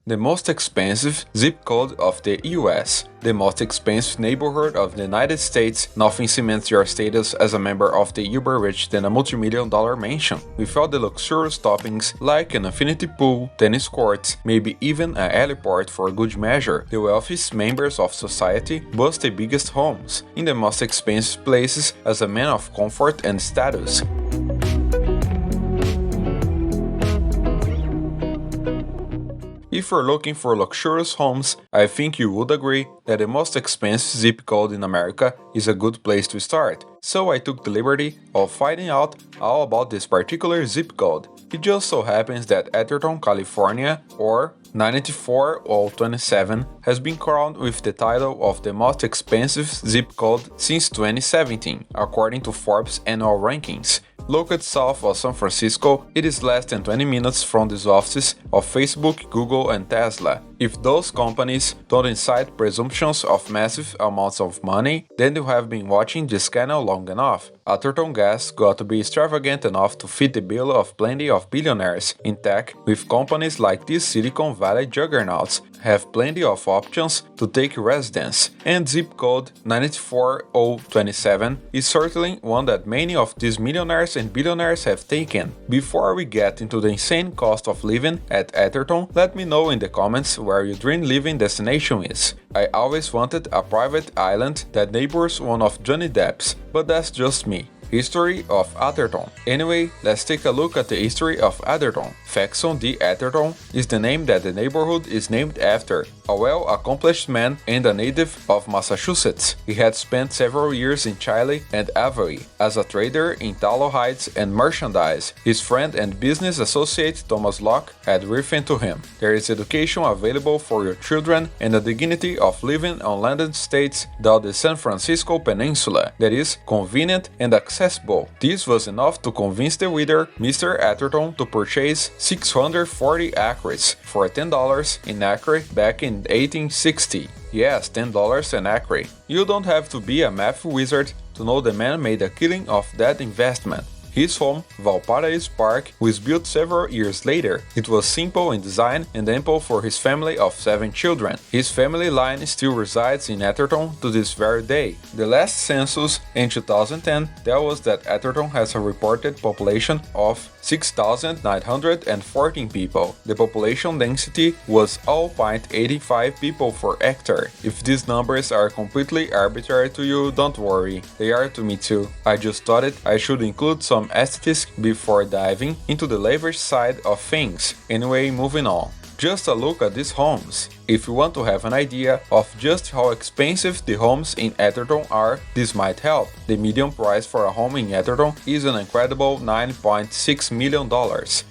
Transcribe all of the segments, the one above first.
The most expensive zip code of the US. The most expensive neighborhood of the United States. Nothing cements your status as a member of the uber-rich than a multi-million-dollar mansion, with all the luxurious toppings like an infinity pool, tennis courts, maybe even a heliport for good measure. The wealthiest members of society boast the biggest homes, in the most expensive places as a man of comfort and status. If you're looking for luxurious homes, I think you would agree that the most expensive zip code in America is a good place to start. So I took the liberty of finding out all about this particular zip code. It just so happens that Atherton, California, or 94027, has been crowned with the title of the most expensive zip code since 2017, according to Forbes' annual rankings. Located south of San Francisco, it is less than 20 minutes from the offices of Facebook, Google, and Tesla. If those companies don't incite presumptions of massive amounts of money, then you have been watching this channel long enough. Atherton gas got to be extravagant enough to fit the bill of plenty of billionaires in tech, with companies like these Silicon Valley juggernauts have plenty of options to take residence, and zip code 94027 is certainly one that many of these millionaires and billionaires have taken. Before we get into the insane cost of living at Atherton, let me know in the comments where your dream living destination is. I always wanted a private island that neighbors one of Johnny Depp's, but that's just me. History of Atherton. Anyway, let's take a look at the history of Atherton. Faxon D. Atherton is the name that the neighborhood is named after, a well-accomplished man and a native of Massachusetts. He had spent several years in Chile and Hawaii as a trader in tallow hides and merchandise. His friend and business associate Thomas Locke had written to him, "There is education available for your children and the dignity of living on landed estates down the San Francisco Peninsula that is convenient and accessible." This was enough to convince the reader, Mr. Atherton, to purchase 640 acres for $10 an acre back in 1860. Yes, $10 an acre. You don't have to be a math wizard to know the man made a killing off that investment. His home, Valparaiso Park, was built several years later. It was simple in design and ample for his family of 7 children. His family line still resides in Atherton to this very day. The last census in 2010 tells us that Atherton has a reported population of 6,914 people. The population density was 0.85 people per hectare. If these numbers are completely arbitrary to you, don't worry, they are to me too. I just thought I should include some aesthetics before diving into the lavish side of things. Anyway, moving on. Just a look at these homes. If you want to have an idea of just how expensive the homes in Atherton are, this might help. The median price for a home in Atherton is an incredible $9.6 million.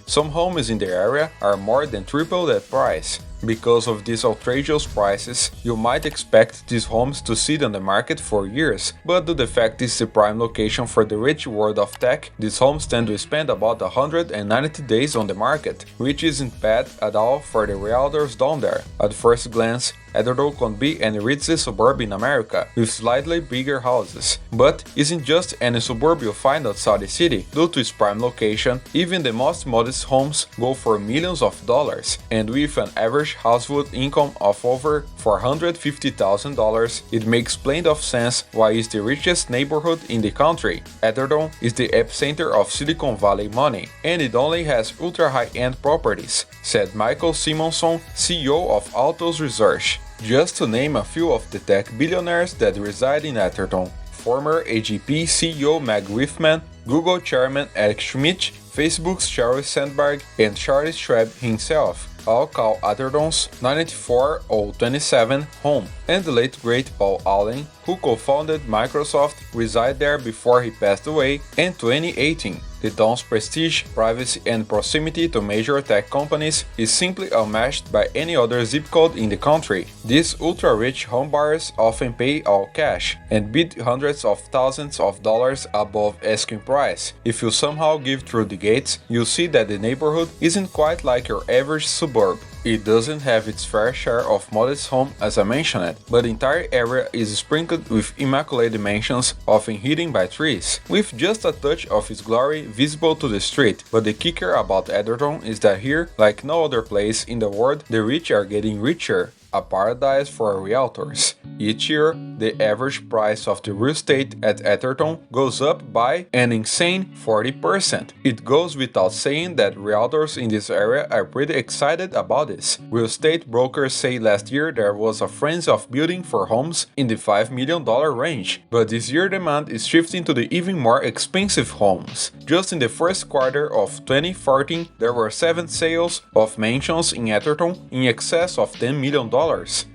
Some homes in the area are more than triple that price. Because of these outrageous prices, you might expect these homes to sit on the market for years, but due to the fact this is the prime location for the rich world of tech, these homes tend to spend about 190 days on the market, which isn't bad at all for the realtors down there. At first glance, Atherton can be any ritzy suburb in America, with slightly bigger houses. But isn't just any suburb you find outside the city. Due to its prime location, even the most modest homes go for millions of dollars, and with an average household income of over $450,000, it makes plenty of sense why it's the richest neighborhood in the country. Atherton is the epicenter of Silicon Valley money, and it only has ultra-high-end properties, said Michael Simonson, CEO of Altos Research. Just to name a few of the tech billionaires that reside in Atherton: former AGP CEO Meg Whitman, Google chairman Eric Schmidt, Facebook's Sheryl Sandberg, and Charlie Schwab himself all call Atherton's 94027 home, and the late great Paul Allen, who co-founded Microsoft, resided there before he passed away in 2018. The town's prestige, privacy, and proximity to major tech companies is simply unmatched by any other zip code in the country. These ultra-rich homebuyers often pay all cash and bid hundreds of thousands of dollars above asking price. If you somehow give through the gates, you'll see that the neighborhood isn't quite like your average suburb. It doesn't have its fair share of modest homes as I mentioned, but the entire area is sprinkled with immaculate mansions, often hidden by trees, with just a touch of its glory visible to the street. But the kicker about Atherton is that here, like no other place in the world, the rich are getting richer. A paradise for realtors. Each year, the average price of the real estate at Atherton goes up by an insane 40%. It goes without saying that realtors in this area are pretty excited about this. Real estate brokers say last year there was a frenzy of building for homes in the $5 million range, but this year demand is shifting to the even more expensive homes. Just in the first quarter of 2014, there were 7 sales of mansions in Atherton in excess of $10 million.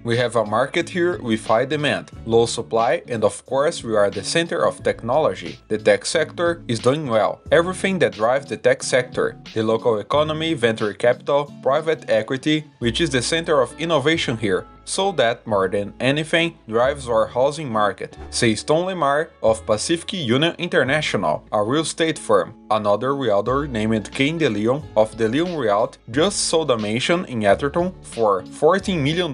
We have a market here with high demand, low supply, and of course we are the center of technology. The tech sector is doing well. Everything that drives the tech sector, the local economy, venture capital, private equity, which is the center of innovation here. So that, more than anything, drives our housing market, says Tom Lemar of Pacific Union International, a real estate firm. Another realtor named Ken DeLeon of DeLeon Realty just sold a mansion in Atherton for $14 million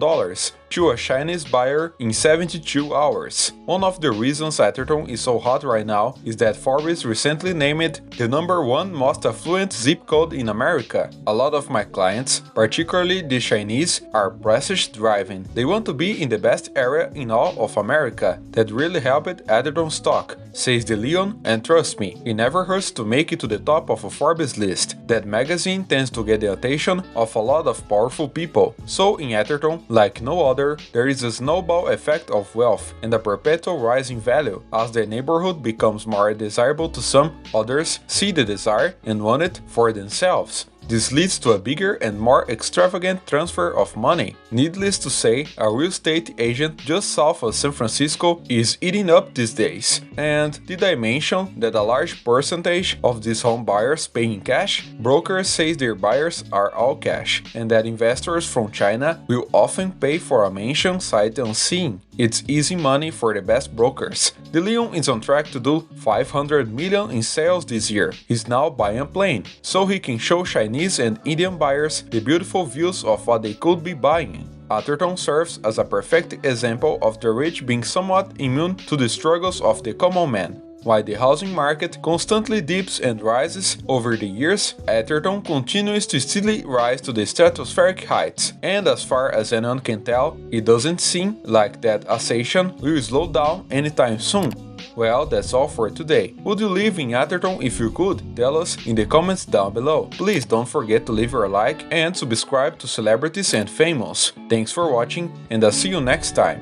to a Chinese buyer in 72 hours. One of the reasons Atherton is so hot right now is that Forbes recently named it the #1 most affluent zip code in America. A lot of my clients, particularly the Chinese, are precious driving. They want to be in the best area in all of America. That really helped Atherton stock, says DeLeon, and trust me, it never hurts to make it to the top of a Forbes list. That magazine tends to get the attention of a lot of powerful people. So in Atherton, like no other, there is a snowball effect of wealth and a perpetual rise in value. As the neighborhood becomes more desirable to some, others see the desire and want it for themselves. This leads to a bigger and more extravagant transfer of money. Needless to say, a real estate agent just south of San Francisco is eating up these days. And did I mention that a large percentage of these home buyers pay in cash? Brokers say their buyers are all cash, and that investors from China will often pay for a mansion sight unseen. It's easy money for the best brokers. DeLeon is on track to do $500 million in sales this year. He's now buying a plane, so he can show Chinese and Indian buyers the beautiful views of what they could be buying. Atherton serves as a perfect example of the rich being somewhat immune to the struggles of the common man. While the housing market constantly dips and rises over the years, Atherton continues to steadily rise to the stratospheric heights, and as far as anyone can tell, it doesn't seem like that ascension will slow down anytime soon. Well, that's all for today. Would you live in Atherton if you could? Tell us in the comments down below. Please don't forget to leave your like and subscribe to Celebrities and Famous. Thanks for watching, and I'll see you next time.